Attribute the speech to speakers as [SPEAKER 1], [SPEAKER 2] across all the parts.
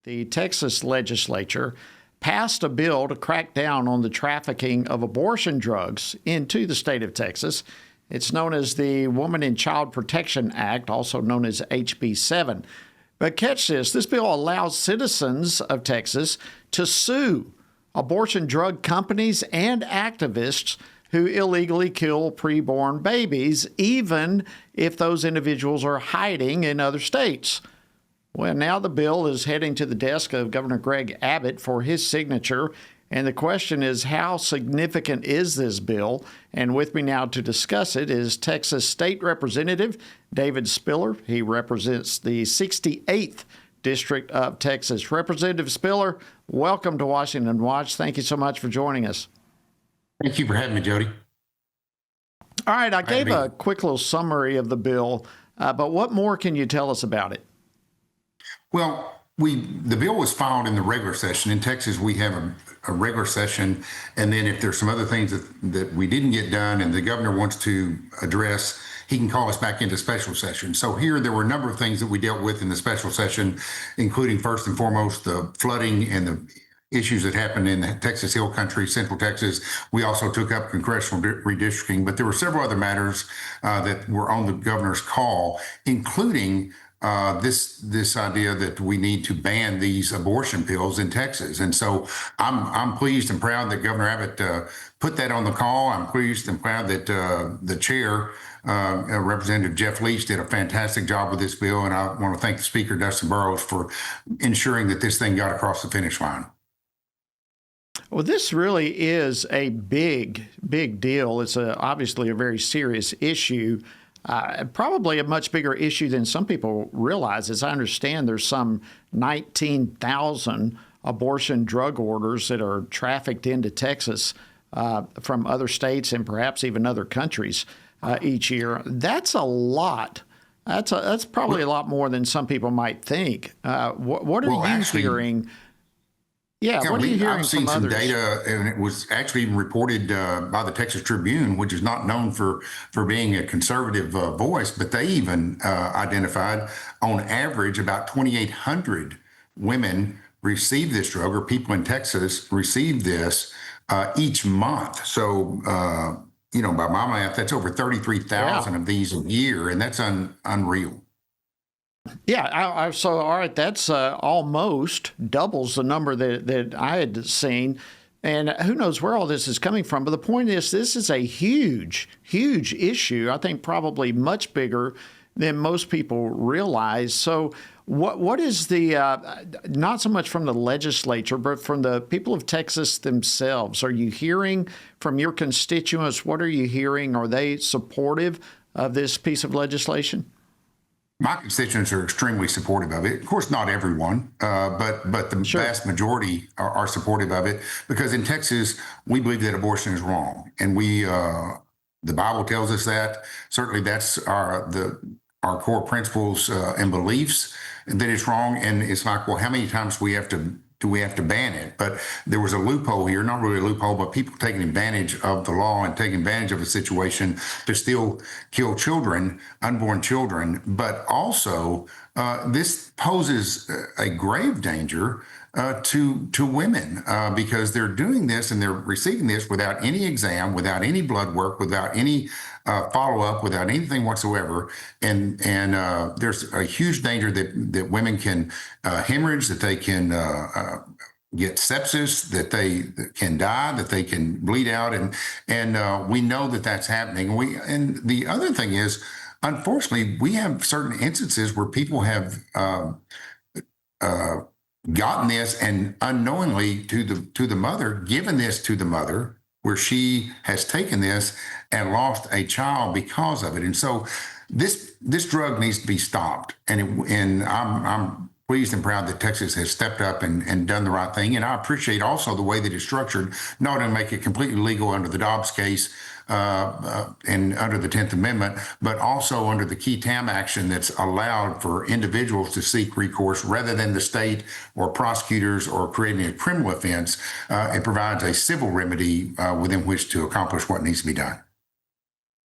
[SPEAKER 1] the Texas legislature passed a bill to crack down on the trafficking of abortion drugs into the state of Texas. It's known as the Woman and Child Protection Act, also known as HB 7. But catch this bill allows citizens of Texas to sue abortion drug companies and activists who illegally kill preborn babies, even if those individuals are hiding in other states. Well, now the bill is heading to the desk of Governor Greg Abbott for his signature. And the question is, how significant is this bill? And with me now to discuss it is Texas State Representative David Spiller. He represents the 68th District of Texas. Representative Spiller, welcome to Washington Watch. Thank you so much for joining us.
[SPEAKER 2] Thank you for having me, Jody.
[SPEAKER 1] All right, I gave a quick little summary of the bill, but what more can you tell us about it?
[SPEAKER 2] Well, the bill was filed in the regular session. In Texas, we have a regular session, and then if there's some other things that we didn't get done and the governor wants to address, he can call us back into special session. So here, there were a number of things that we dealt with in the special session, including first and foremost, the flooding and the issues that happened in the Texas Hill Country, Central Texas. We also took up congressional redistricting, but there were several other matters that were on the governor's call, including this idea that we need to ban these abortion pills in Texas. And so I'm pleased and proud that Governor Abbott put that on the call. I'm pleased and proud that the chair, Representative Jeff Leach, did a fantastic job with this bill. And I want to thank the Speaker, Dustin Burrows, for ensuring that this thing got across the finish line.
[SPEAKER 1] Well, this really is a big deal. It's obviously a very serious issue. Probably a much bigger issue than some people realize. As I understand, there's some 19,000 abortion drug orders that are trafficked into Texas from other states and perhaps even other countries each year. That's a lot. That's probably a lot more than some people might think. What are you hearing? Yeah, what are you hearing
[SPEAKER 2] I've seen
[SPEAKER 1] from
[SPEAKER 2] some
[SPEAKER 1] others?
[SPEAKER 2] data, and it was actually reported by the Texas Tribune, which is not known for being a conservative voice, but they even identified on average about 2,800 women receive this drug, or people in Texas receive this each month. So, by my math, that's over 33,000 of these a year, and that's unreal.
[SPEAKER 1] Yeah, so all right, that's almost doubles the number that I had seen. And who knows where all this is coming from. But the point is, this is a huge issue. I think probably much bigger than most people realize. So what is the, not so much from the legislature, but from the people of Texas themselves? Are you hearing from your constituents? What are you hearing? Are they supportive of this piece of legislation?
[SPEAKER 2] My constituents are extremely supportive of it. Of course, not everyone, but the vast majority are supportive of it, because in Texas, we believe that abortion is wrong. And the Bible tells us that. Certainly that's our core principles and beliefs, that it's wrong. And it's like, well, how many times do we have to ban it? But there was a loophole here, not really a loophole, but people taking advantage of the law and taking advantage of the situation to still kill children, unborn children. But also, this poses a grave danger to women because they're doing this and they're receiving this without any exam, without any blood work, without any follow-up, without anything whatsoever. And there's a huge danger that women can hemorrhage, that they can get sepsis, that they can die, that they can bleed out. And we know that that's happening. And the other thing is, unfortunately, we have certain instances where people have gotten this and unknowingly to the mother, given this to the mother, where she has taken this and lost a child because of it. And so this drug needs to be stopped. And I'm pleased and proud that Texas has stepped up and done the right thing. And I appreciate also the way that it's structured, not only make it completely legal under the Dobbs case and under the 10th Amendment, but also under the key TAM action that's allowed for individuals to seek recourse rather than the state or prosecutors or creating a criminal offense. It provides a civil remedy within which to accomplish what needs to be done.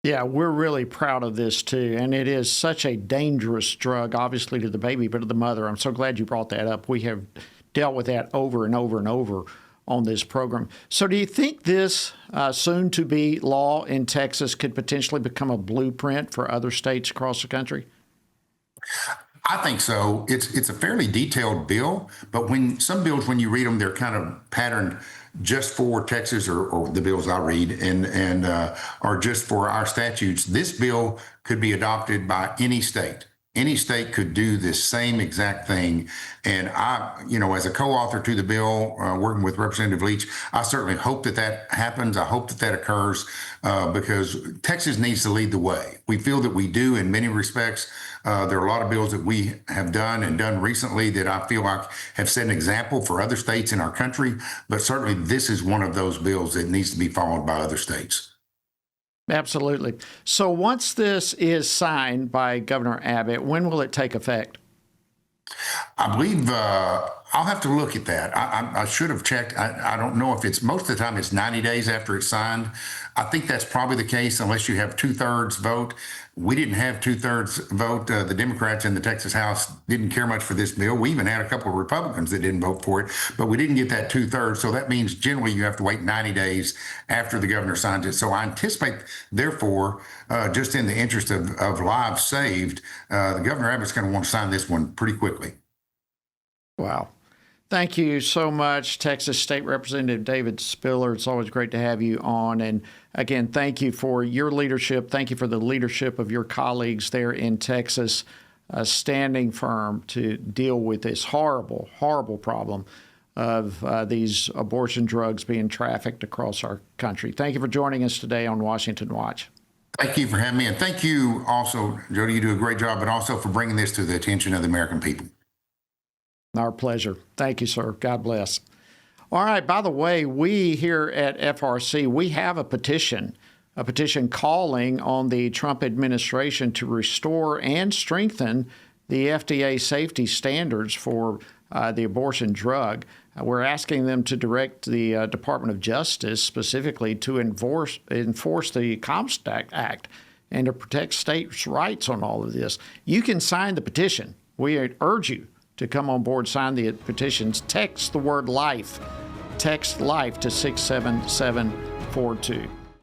[SPEAKER 1] Yeah, we're really proud of this too. And it is such a dangerous drug, obviously, to the baby, but to the mother. I'm so glad you brought that up. We have dealt with that over and over and over on this program. So do you think this soon to be law in Texas could potentially become a blueprint for other states across the country?
[SPEAKER 2] I think so. It's a fairly detailed bill, but when some bills, when you read them, they're kind of patterned just for Texas, or the bills I read, and are just for our statutes. This bill could be adopted by any state. Any state could do this same exact thing. And I, as a co-author to the bill, working with Representative Leach, I certainly hope that that happens. I hope that that occurs because Texas needs to lead the way. We feel that we do in many respects. There are a lot of bills that we have done and done recently that I feel like have set an example for other states in our country. But certainly this is one of those bills that needs to be followed by other states.
[SPEAKER 1] Absolutely. So once this is signed by Governor Abbott, when will it take effect?
[SPEAKER 2] I believe I'll have to look at that. I should have checked. I don't know if it's, most of the time it's 90 days after it's signed. I think that's probably the case unless you have 2/3 vote. We didn't have 2/3 vote. The Democrats in the Texas House didn't care much for this bill. We even had a couple of Republicans that didn't vote for it, but we didn't get that 2/3. So that means generally you have to wait 90 days after the governor signs it. So I anticipate, therefore, just in the interest of lives saved, the Governor Abbott's going to want to sign this one pretty quickly.
[SPEAKER 1] Wow. Thank you so much, Texas State Representative David Spiller. It's always great to have you on. And again, thank you for your leadership. Thank you for the leadership of your colleagues there in Texas, standing firm to deal with this horrible, horrible problem of these abortion drugs being trafficked across our country. Thank you for joining us today on Washington Watch.
[SPEAKER 2] Thank you for having me. And thank you also, Jody, you do a great job, but also for bringing this to the attention of the American people.
[SPEAKER 1] Our pleasure. Thank you, sir. God bless. All right. By the way, we here at FRC, we have a petition calling on the Trump administration to restore and strengthen the FDA safety standards for the abortion drug. We're asking them to direct the Department of Justice specifically to enforce the Comstock Act and to protect states' rights on all of this. You can sign the petition. We urge you to come on board, sign the petitions. Text the word LIFE. Text LIFE to 67742.